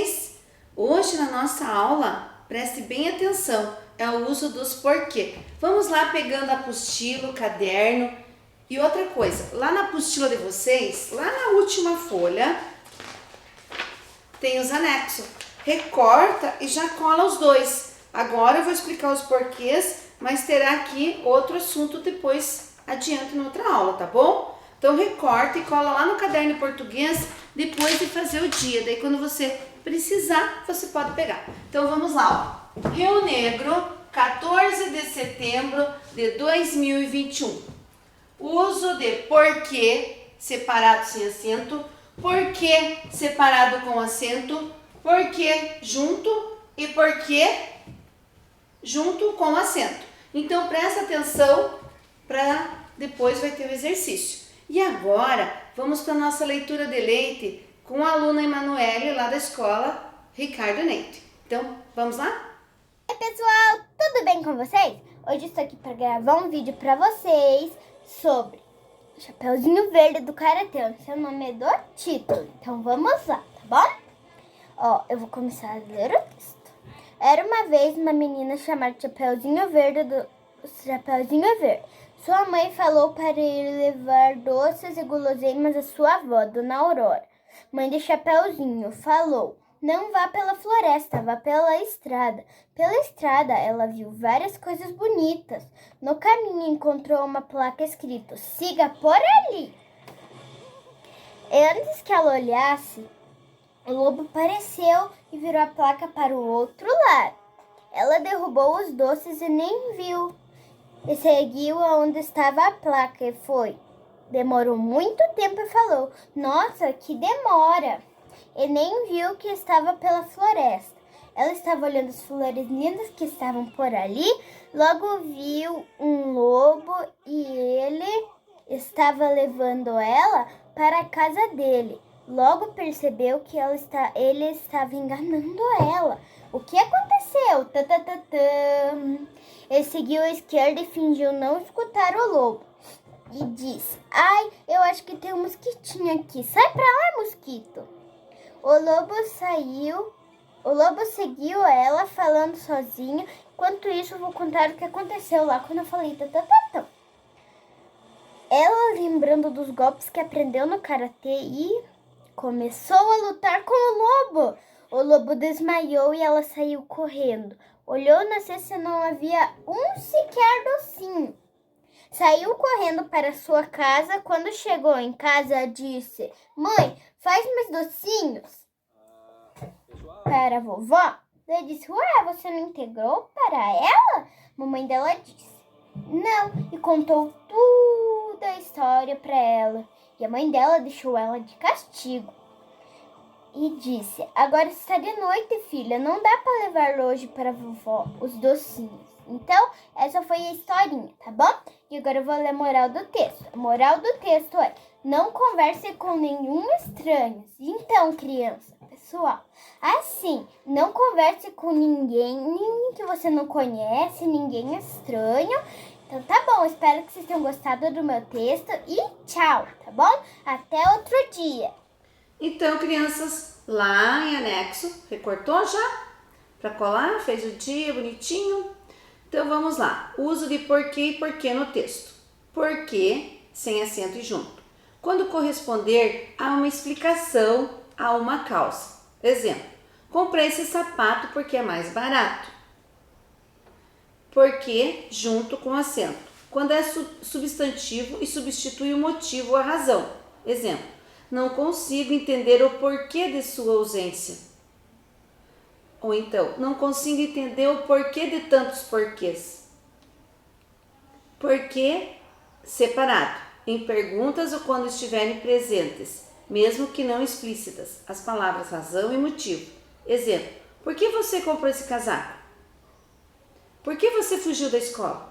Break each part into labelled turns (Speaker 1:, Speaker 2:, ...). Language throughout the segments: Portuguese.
Speaker 1: vocês? Hoje na nossa aula, preste bem atenção, é o uso dos porquê. Vamos lá pegando a apostila, o caderno e outra coisa. Lá na apostila de vocês, lá na última folha, tem os anexos. Recorta e já cola os dois. Agora eu vou explicar os porquês, mas terá aqui outro assunto depois adiante na outra aula, tá bom? Então recorta e cola lá no caderno de português depois de fazer o dia. Daí quando você precisar, você pode pegar. Então vamos lá, ó. Rio Negro, 14 de setembro de 2021. Uso de porquê separado sem acento, porquê separado com acento, porquê junto e porquê junto com acento. Então presta atenção para depois vai ter o exercício. E agora vamos para a nossa leitura de leite com a aluna Emanuele lá da escola Ricardo Neite. Então vamos lá?
Speaker 2: Oi pessoal, tudo bem com vocês? Hoje estou aqui para gravar um vídeo para vocês sobre o Chapeuzinho Verde do Karatê. Seu nome é do título, então vamos lá, tá bom? Ó, eu vou começar a ler o texto. Era uma vez uma menina chamada Chapeuzinho Verde do Chapeuzinho Verde. Sua mãe falou para ele levar doces e guloseimas à sua avó, Dona Aurora. Mãe de Chapeuzinho falou: não vá pela floresta, vá pela estrada. Pela estrada, ela viu várias coisas bonitas. No caminho, encontrou uma placa escrito: siga por ali. E antes que ela olhasse, o lobo apareceu e virou a placa para o outro lado. Ela derrubou os doces e nem viu. E seguiu aonde estava a placa e foi. Demorou muito tempo e falou: nossa, que demora! E nem viu que estava pela floresta. Ela estava olhando as flores lindas que estavam por ali. Logo viu um lobo e ele estava levando ela para a casa dele. Logo percebeu que ele estava enganando ela. O que aconteceu? Ele seguiu à esquerda e fingiu não escutar o lobo. E disse: ai, eu acho que tem um mosquitinho aqui. Sai pra lá, mosquito. O lobo seguiu ela falando sozinho. Enquanto isso, eu vou contar o que aconteceu lá quando eu falei Ela, lembrando dos golpes que aprendeu no karatê, e começou a lutar com o lobo. O lobo desmaiou e ela saiu correndo. Olhou na cesta e não havia um sequer docinho. Saiu correndo para sua casa. Quando chegou em casa, disse: mãe, faz mais docinhos para a vovó. Ela disse: ué, você não integrou para ela? Mamãe dela disse: não, e contou toda a história para ela. E a mãe dela deixou ela de castigo. E disse: agora está de noite, filha, não dá para levar hoje para a vovó os docinhos. Então, essa foi a historinha, tá bom? E agora eu vou ler a moral do texto. A moral do texto é: não converse com nenhum estranho. Então, criança, pessoal, assim, não converse com ninguém que você não conhece, ninguém estranho. Então tá bom, espero que vocês tenham gostado do meu texto e tchau, tá bom? Até outro dia.
Speaker 1: Então, crianças, lá em anexo, recortou já? Para colar, fez o dia bonitinho? Então vamos lá, uso de porquê e porquê no texto. Porquê, sem acento e junto. Quando corresponder a uma explicação, a uma causa. Exemplo: comprei esse sapato porque é mais barato. Porquê junto com acento. Quando é substantivo e substitui o motivo ou a razão. Exemplo: não consigo entender o porquê de sua ausência. Ou então, não consigo entender o porquê de tantos porquês. Porquê separado, em perguntas ou quando estiverem presentes, mesmo que não explícitas, as palavras razão e motivo. Exemplo: por que você comprou esse casaco? Por que você fugiu da escola?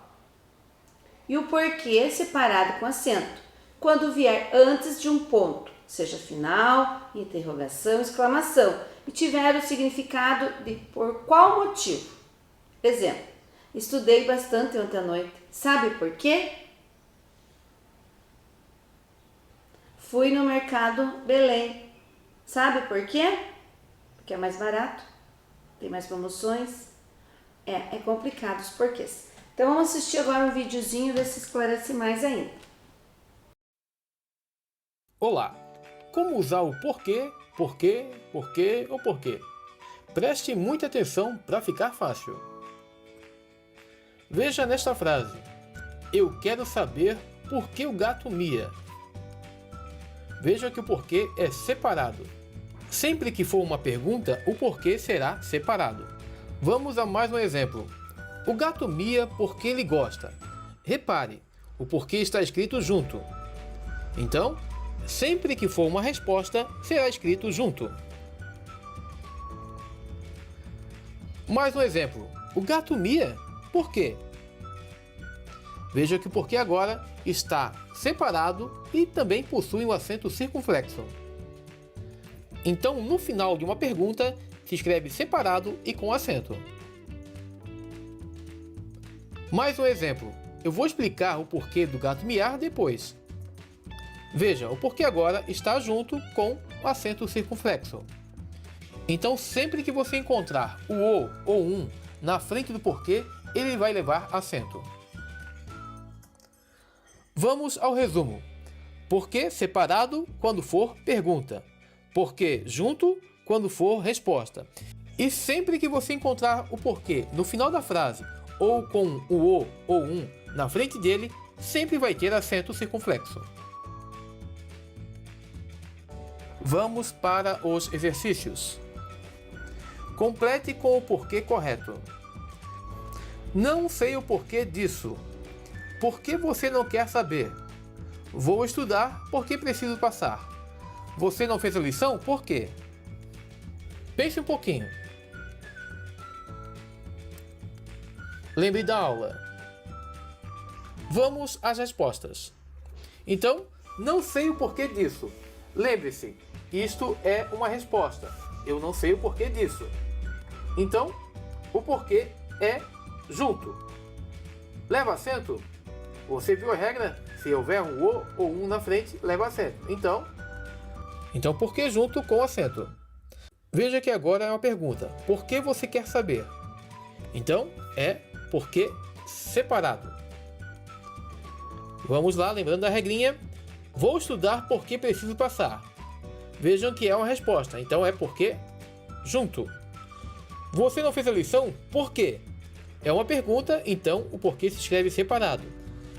Speaker 1: E o porquê separado com acento, quando vier antes de um ponto, seja final, interrogação, exclamação, e tiver o significado de por qual motivo. Exemplo: estudei bastante ontem à noite. Sabe por quê? Fui no mercado Belém. Sabe por quê? porque é mais barato, tem mais promoções. É complicado os porquês. Então vamos assistir agora um videozinho, ver se esclarece mais ainda.
Speaker 3: Olá! Como usar o porquê, porquê, porquê ou porquê? Preste muita atenção para ficar fácil. Veja nesta frase: eu quero saber por que o gato mia. Veja que o porquê é separado. Sempre que for uma pergunta, o porquê será separado. Vamos a mais um exemplo. O gato mia porque ele gosta. Repare, o porquê está escrito junto. Então, sempre que for uma resposta, será escrito junto. Mais um exemplo. O gato mia por quê? Veja que o porquê agora está separado e também possui um acento circunflexo. Então, no final de uma pergunta, se escreve separado e com acento. Mais um exemplo. Eu vou explicar o porquê do gato miar depois. Veja, o porquê agora está junto com o acento circunflexo. Então, sempre que você encontrar o ou um na frente do porquê, ele vai levar acento. Vamos ao resumo. Porquê separado quando for pergunta. Porquê junto quando for resposta. E sempre que você encontrar o porquê no final da frase ou com o ou um na frente dele, sempre vai ter acento circunflexo. Vamos para os exercícios. Complete com o porquê correto. Não sei o porquê disso. Por que você não quer saber? Vou estudar porque preciso passar. Você não fez a lição? Por quê? Pense um pouquinho. Lembre da aula. Vamos às respostas. Então, não sei o porquê disso. Lembre-se, isto é uma resposta. Eu não sei o porquê disso. Então, o porquê é junto. Leva acento? Você viu a regra? Se houver um o ou um na frente, leva acento. Então porquê junto com acento? Veja que agora é uma pergunta. Por que você quer saber? Então, é porquê separado. Vamos lá, lembrando da regrinha. Vou estudar porque preciso passar. Vejam que é uma resposta. Então é porquê junto. Você não fez a lição? Por quê? É uma pergunta, então o porquê se escreve separado.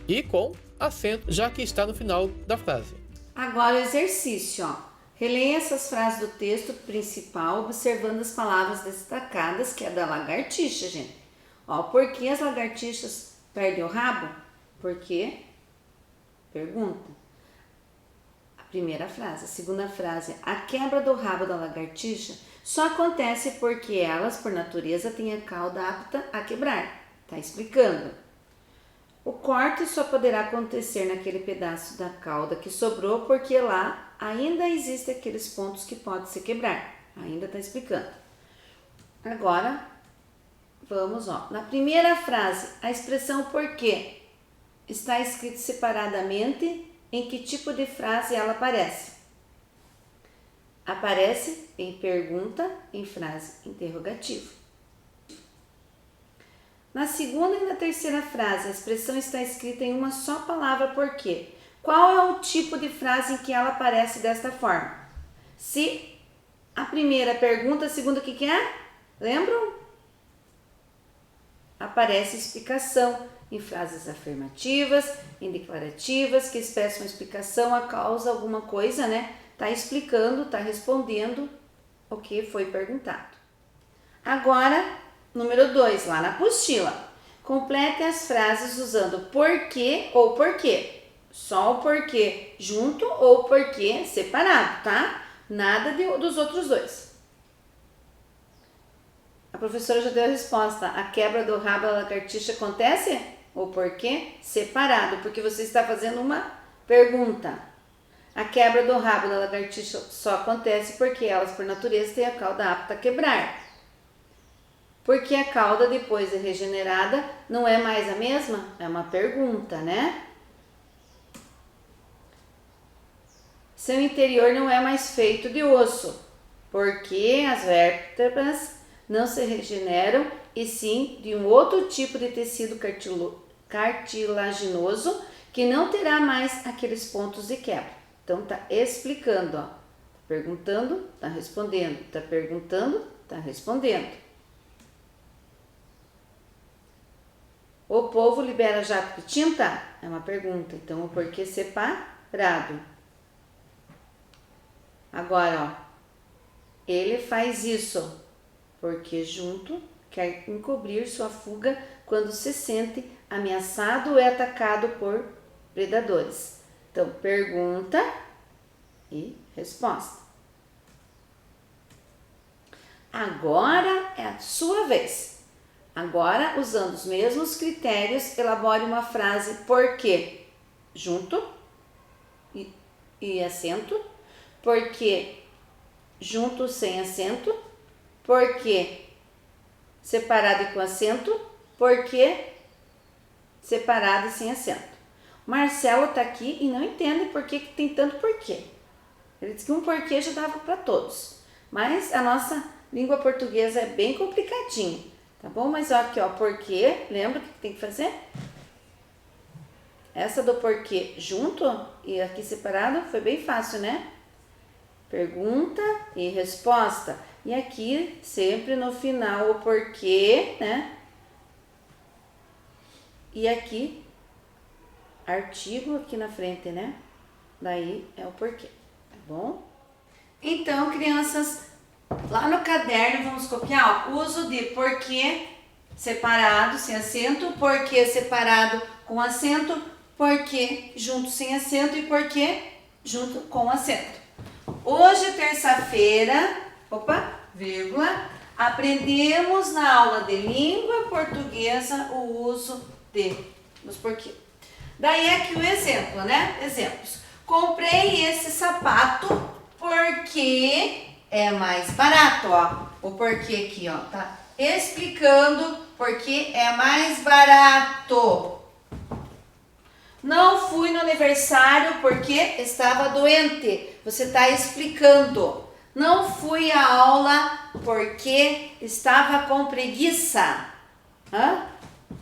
Speaker 3: E com acento, já que está no final da frase.
Speaker 1: Agora o exercício, ó. Releia essas frases do texto principal, observando as palavras destacadas, que é da lagartixa, gente. Ó, por que as lagartixas perdem o rabo? Por quê? Pergunta. A primeira frase. A segunda frase. A quebra do rabo da lagartixa só acontece porque elas, por natureza, têm a cauda apta a quebrar. Tá explicando. O corte só poderá acontecer naquele pedaço da cauda que sobrou, porque lá ainda existem aqueles pontos que podem se quebrar. Ainda está explicando. Agora, vamos, ó. Na primeira frase, a expressão porquê está escrito separadamente. Em que tipo de frase ela aparece? Aparece em pergunta, em frase interrogativa. Na segunda e na terceira frase, a expressão está escrita em uma só palavra porquê. Qual é o tipo de frase em que ela aparece desta forma? Se a primeira pergunta, a segunda o que é? Lembram? Aparece explicação em frases afirmativas, em declarativas, que expressam explicação a causa alguma coisa, né? Tá explicando, tá respondendo o que foi perguntado. Agora, número 2, lá na apostila. Complete as frases usando porquê ou porquê. Só o porquê junto ou porquê separado, tá? Nada dos outros dois. A professora já deu a resposta. A quebra do rabo da lagartixa acontece? O porquê separado, porque você está fazendo uma pergunta. A quebra do rabo da lagartixa só acontece porque elas, por natureza, têm a cauda apta a quebrar. Porque a cauda, depois de regenerada, não é mais a mesma? É uma pergunta, né? Seu interior não é mais feito de osso. Porque as vértebras não se regeneram e sim de um outro tipo de tecido cartilaginoso que não terá mais aqueles pontos de quebra. Então tá explicando, ó. Perguntando, tá respondendo. Tá perguntando, tá respondendo. O povo libera jato de tinta? É uma pergunta. Então o porquê separado. Agora, ó. Ele faz isso porque junto quer encobrir sua fuga quando se sente ameaçado ou é atacado por predadores. Então, pergunta e resposta. Agora é a sua vez. Agora, usando os mesmos critérios, elabore uma frase porque junto e acento, porque junto sem acento, porque separado e com acento, porque separado e sem acento. Marcelo tá aqui e não entende por que tem tanto porquê. Ele disse que um porquê já dava para todos. Mas a nossa língua portuguesa é bem complicadinha, tá bom? Mas olha aqui, ó, porquê, lembra o que tem que fazer? Essa do porquê junto e aqui separado foi bem fácil, né? Pergunta e resposta. E aqui, sempre no final, o porquê, né? E aqui, artigo aqui na frente, né? Daí é o porquê, tá bom? Então, crianças, lá no caderno vamos copiar, ó, uso de porquê separado, sem acento, porquê separado com acento, porquê junto sem acento e porquê junto com acento. Hoje, terça-feira, aprendemos na aula de língua portuguesa o uso dos porquê. Daí aqui o exemplo, né? Exemplos. Comprei esse sapato porque é mais barato, ó. O porquê aqui, ó, tá explicando porque é mais barato. Não fui no aniversário porque estava doente. Você está explicando. Não fui à aula porque estava com preguiça.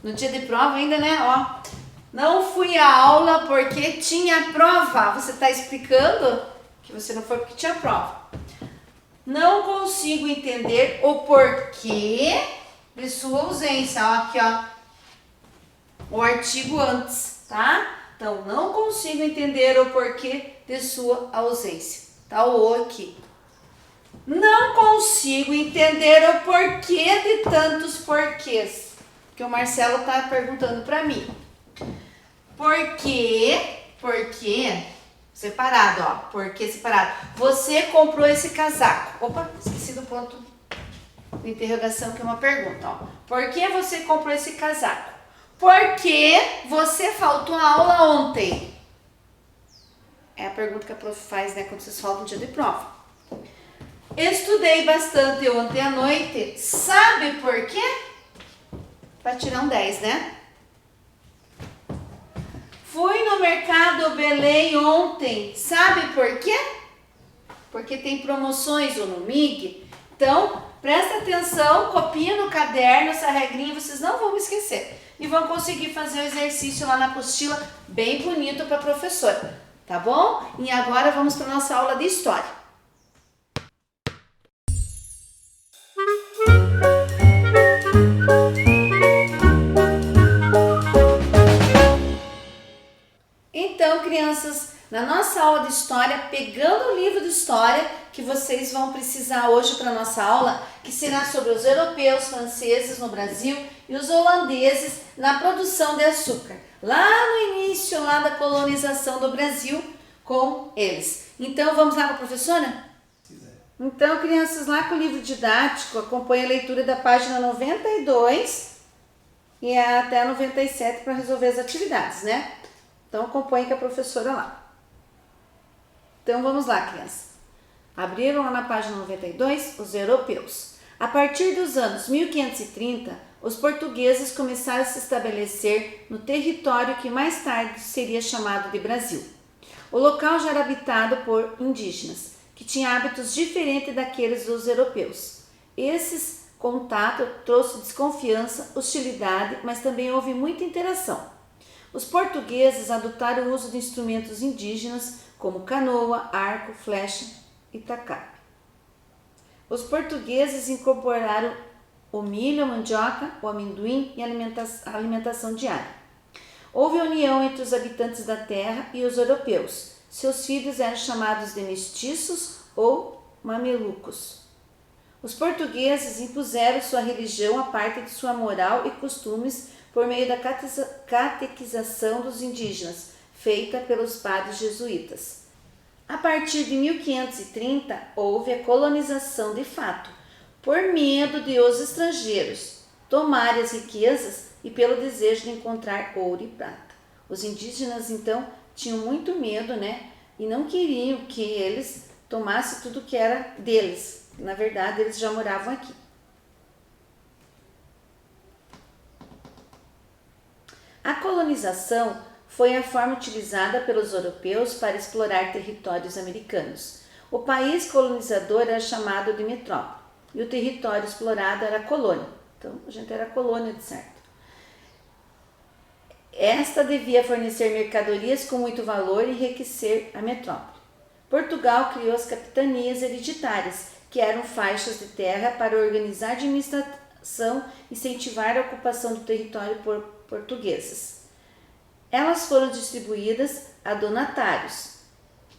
Speaker 1: No dia de prova ainda, né? Ó. Não fui à aula porque tinha prova. Você está explicando que você não foi porque tinha prova. Não consigo entender o porquê de sua ausência. Ó, aqui, ó. O artigo antes, tá? Então, não consigo entender o porquê de sua ausência. Tá o aqui. Não consigo entender o porquê de tantos porquês. Que o Marcelo tá perguntando para mim. Porque, separado, ó. Porque separado. Você comprou esse casaco. Opa, esqueci do ponto de interrogação, que é uma pergunta, ó. Por que você comprou esse casaco? Porque você faltou a aula ontem. É a pergunta que a prof faz, né, quando vocês faltam no dia de prova. Estudei bastante ontem à noite. Sabe por quê? Para tirar um 10, né? Fui no mercado Belém ontem. Sabe por quê? Porque tem promoções ou no MIG. Então, presta atenção, copia no caderno essa regrinha, vocês não vão esquecer. E vão conseguir fazer o exercício lá na apostila bem bonito para a professora, tá bom? E agora vamos para a nossa aula de história. Então, crianças, na nossa aula de história, pegando o livro de história que vocês vão precisar hoje para a nossa aula, que será sobre os europeus, franceses no Brasil e os holandeses na produção de açúcar, lá no início lá da colonização do Brasil com eles. Então, vamos lá com a professora? Então, crianças, lá com o livro didático, acompanhe a leitura da página 92 e até a 97 para resolver as atividades, né? Então, acompanhe com a professora lá. Então, vamos lá, crianças. Abriram lá na página 92, os europeus. A partir dos anos 1530, os portugueses começaram a se estabelecer no território que mais tarde seria chamado de Brasil. O local já era habitado por indígenas, que tinha hábitos diferentes daqueles dos europeus. Esses contatos trouxe desconfiança, hostilidade, mas também houve muita interação. Os portugueses adotaram o uso de instrumentos indígenas como canoa, arco, flecha e tacape. Os portugueses incorporaram o milho, a mandioca, o amendoim e a alimentação diária. Houve união entre os habitantes da terra e os europeus. Seus filhos eram chamados de mestiços ou mamelucos. Os portugueses impuseram sua religião a parte de sua moral e costumes por meio da catequização dos indígenas, feita pelos padres jesuítas. A partir de 1530, houve a colonização de fato, por medo de os estrangeiros tomarem as riquezas e pelo desejo de encontrar ouro e prata. Os indígenas, então, tinham muito medo, e não queriam que eles tomassem tudo que era deles. Na verdade, eles já moravam aqui. A colonização foi a forma utilizada pelos europeus para explorar territórios americanos. O país colonizador era chamado de metrópole e o território explorado era colônia. Então, a gente era colônia, de certo. Esta devia fornecer mercadorias com muito valor e enriquecer a metrópole. Portugal criou as capitanias hereditárias, que eram faixas de terra para organizar a administração e incentivar a ocupação do território por portugueses. Elas foram distribuídas a donatários.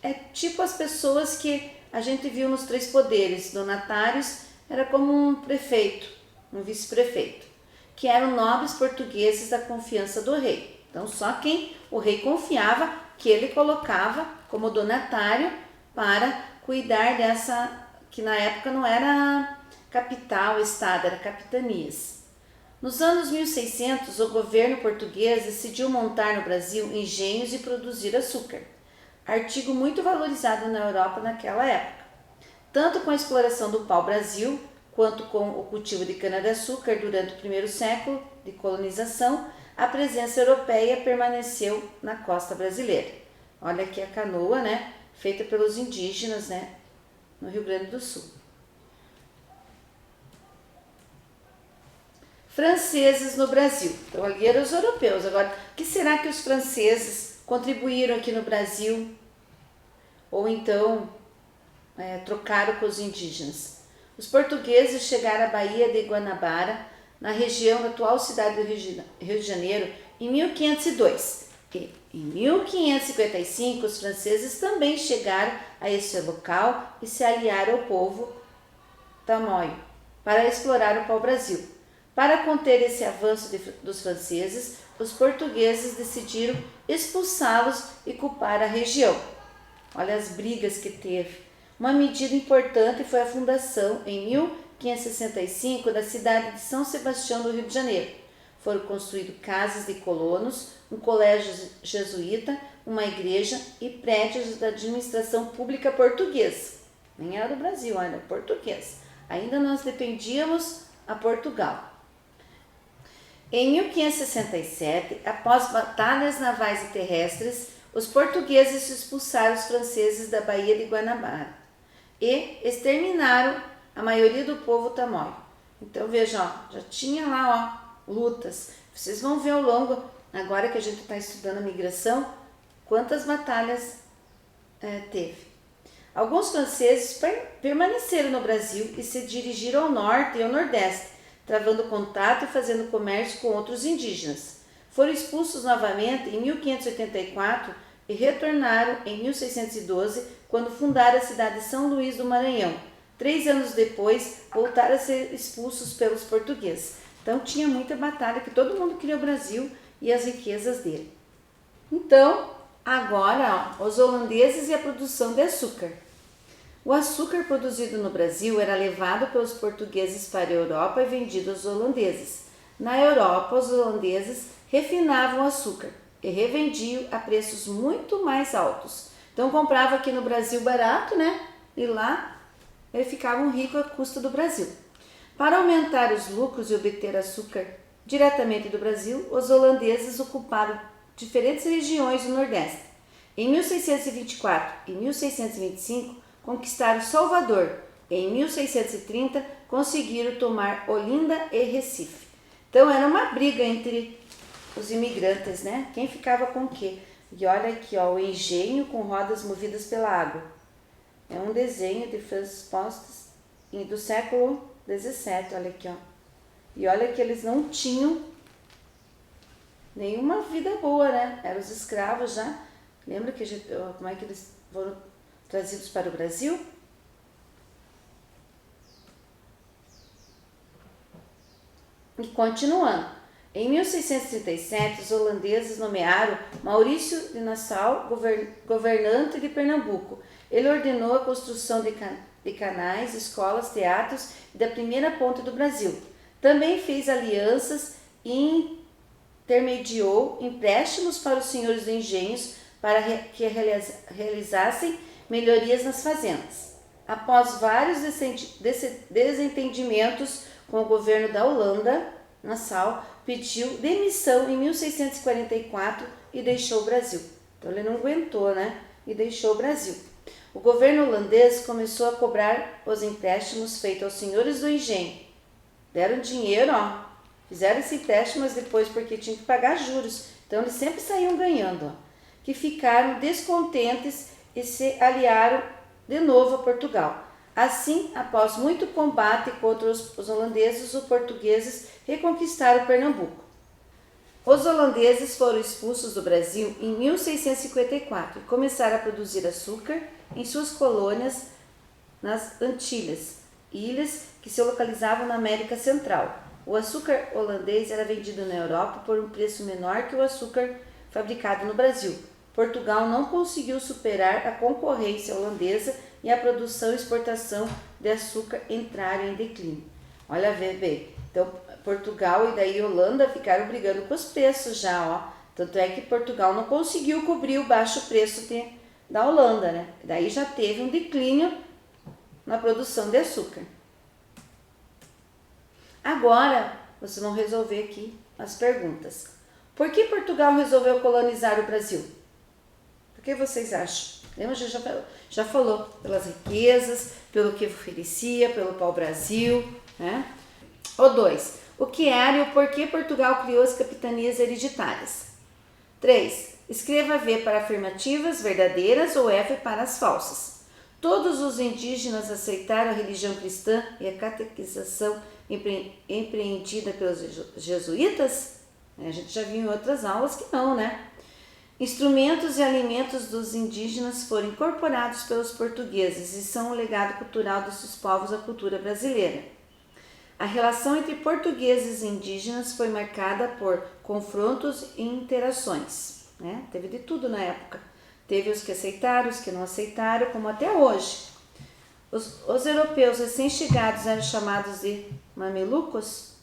Speaker 1: É tipo as pessoas que a gente viu nos três poderes. Donatários era como um prefeito, um vice-prefeito, que eram nobres portugueses da confiança do rei. Então, só quem o rei confiava que ele colocava como donatário para cuidar dessa, que na época não era capital, estado, era capitanias. Nos anos 1600, o governo português decidiu montar no Brasil engenhos e produzir açúcar, artigo muito valorizado na Europa naquela época. Tanto com a exploração do pau-brasil, quanto com o cultivo de cana-de-açúcar durante o primeiro século de colonização, a presença europeia permaneceu na costa brasileira. Olha aqui a canoa, feita pelos indígenas, no Rio Grande do Sul. Franceses no Brasil. Então, ali eram os europeus. Agora, o que será que os franceses contribuíram aqui no Brasil? Ou então, trocaram com os indígenas? Os portugueses chegaram à Baía de Guanabara, na região da atual cidade do Rio de Janeiro, em 1502. E em 1555, os franceses também chegaram a esse local e se aliaram ao povo tamoio para explorar o pau-brasil. Para conter esse avanço dos franceses, os portugueses decidiram expulsá-los e culpar a região. Olha as brigas que teve. Uma medida importante foi a fundação, em 1565, da cidade de São Sebastião do Rio de Janeiro. Foram construídas casas de colonos, um colégio jesuíta, uma igreja e prédios da administração pública portuguesa. Nem era do Brasil, era português. Ainda nós dependíamos a Portugal. Em 1567, após batalhas navais e terrestres, os portugueses expulsaram os franceses da Baía de Guanabara e exterminaram a maioria do povo tamoio. Então veja, já tinha lá lutas. Vocês vão ver ao longo, agora que a gente está estudando a migração, quantas batalhas teve. Alguns franceses permaneceram no Brasil e se dirigiram ao norte e ao nordeste, travando contato e fazendo comércio com outros indígenas. Foram expulsos novamente em 1584 e retornaram em 1612, quando fundaram a cidade de São Luís do Maranhão. 3 anos depois, voltaram a ser expulsos pelos portugueses. Então, tinha muita batalha, que todo mundo queria o Brasil e as riquezas dele. Então, agora, os holandeses e a produção de açúcar. O açúcar produzido no Brasil era levado pelos portugueses para a Europa e vendido aos holandeses. Na Europa, os holandeses refinavam o açúcar e revendiam a preços muito mais altos. Então, comprava aqui no Brasil barato, E lá eles ficavam ricos à custa do Brasil. Para aumentar os lucros e obter açúcar diretamente do Brasil, os holandeses ocuparam diferentes regiões do Nordeste. Em 1624 e 1625, conquistaram Salvador. Em 1630, conseguiram tomar Olinda e Recife. Então, era uma briga entre os imigrantes, né? Quem ficava com o quê? E olha aqui, ó, o engenho com rodas movidas pela água. É um desenho de Francis Postes do século XVII, olha aqui, ó. E olha que eles não tinham nenhuma vida boa, né? Eram os escravos já. Lembra que como é que eles foram trazidos para o Brasil? E continuando, em 1637, os holandeses nomearam Maurício de Nassau governante de Pernambuco. Ele ordenou a construção de canais, escolas, teatros e da primeira ponte do Brasil. Também fez alianças e intermediou empréstimos para os senhores de engenhos para que realizassem melhorias nas fazendas. Após vários desentendimentos com o governo da Holanda, Nassau pediu demissão em 1644 e deixou o Brasil. Então ele não aguentou, né? E deixou o Brasil. O governo holandês começou a cobrar os empréstimos feitos aos senhores do engenho. Deram dinheiro, ó. Fizeram esse empréstimo, mas depois porque tinham que pagar juros. Então eles sempre saíam ganhando, ó. Que ficaram descontentes e se aliaram de novo a Portugal. Assim, após muito combate contra os holandeses, os portugueses reconquistaram Pernambuco. Os holandeses foram expulsos do Brasil em 1654 e começaram a produzir açúcar em suas colônias nas Antilhas, ilhas que se localizavam na América Central. O açúcar holandês era vendido na Europa por um preço menor que o açúcar fabricado no Brasil. Portugal não conseguiu superar a concorrência holandesa e a produção e exportação de açúcar entraram em declínio. Olha, vê bem. Então, Portugal e daí Holanda ficaram brigando com os preços já, ó. Tanto é que Portugal não conseguiu cobrir o baixo preço da Holanda, né? Daí já teve um declínio na produção de açúcar. Agora, vocês vão resolver aqui as perguntas. Por que Portugal resolveu colonizar o Brasil? O que vocês acham? Lembra? Já falou pelas riquezas, pelo que oferecia, pelo pau-brasil, né? O 2. O que era e o porquê Portugal criou as capitanias hereditárias. 3. Escreva V para afirmativas verdadeiras ou F para as falsas. Todos os indígenas aceitaram a religião cristã e a catequização empreendida pelos jesuítas? A gente já viu em outras aulas que não, né? Instrumentos e alimentos dos indígenas foram incorporados pelos portugueses e são um legado cultural desses povos à cultura brasileira. A relação entre portugueses e indígenas foi marcada por confrontos e interações, né? Teve de tudo na época. Teve os que aceitaram, os que não aceitaram, como até hoje. Os europeus recém-chegados eram chamados de mamelucos.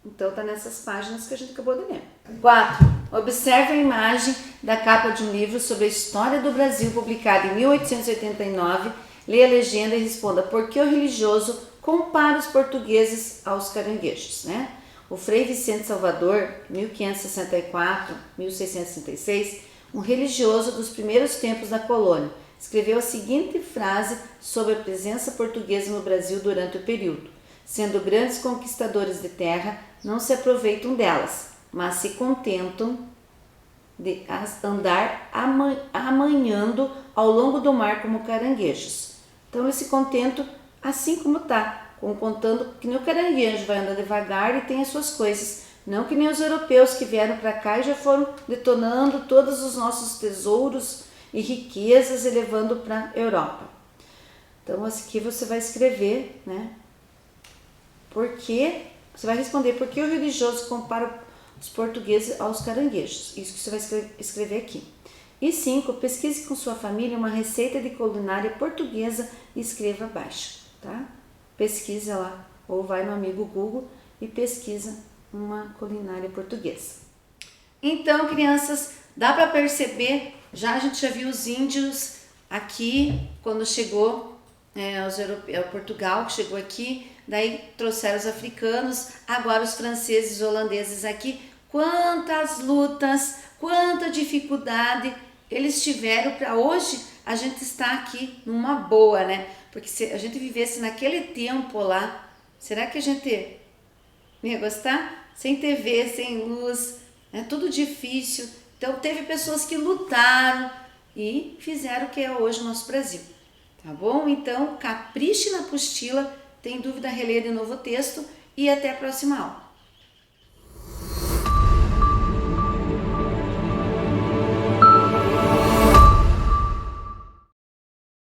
Speaker 1: Então está nessas páginas que a gente acabou de ler. 4. Observe a imagem da capa de um livro sobre a história do Brasil, publicado em 1889. Leia a legenda e responda por que o religioso compara os portugueses aos caranguejos, né? O Frei Vicente Salvador, 1564-1666, um religioso dos primeiros tempos da colônia, escreveu a seguinte frase sobre a presença portuguesa no Brasil durante o período: sendo grandes conquistadores de terra, não se aproveitam delas, mas se contentam de andar amanhando ao longo do mar como caranguejos. Então eles se contentam assim como está, contando que nem o caranguejo vai andando devagar e tem as suas coisas, não que nem os europeus que vieram para cá e já foram detonando todos os nossos tesouros e riquezas e levando para a Europa. Então aqui você vai escrever, né? Porque você vai responder por que o religioso compara os portugueses aos caranguejos. Isso que você vai escrever aqui. E 5. Pesquise com sua família uma receita de culinária portuguesa e escreva abaixo, tá? Pesquisa lá, ou vai no amigo Google e pesquisa uma culinária portuguesa. Então, crianças, dá para perceber, a gente já viu os índios aqui, quando chegou os europeus, Portugal que chegou aqui, daí trouxeram os africanos, agora os franceses e holandeses aqui. Quantas lutas, quanta dificuldade eles tiveram para hoje a gente está aqui numa boa, né? Porque se a gente vivesse naquele tempo lá, será que a gente ia gostar? Sem TV, sem luz, é tudo difícil. Então teve pessoas que lutaram e fizeram o que é hoje o nosso Brasil. Tá bom? Então capriche na apostila, tem dúvida, releia de novo o texto e até a próxima aula.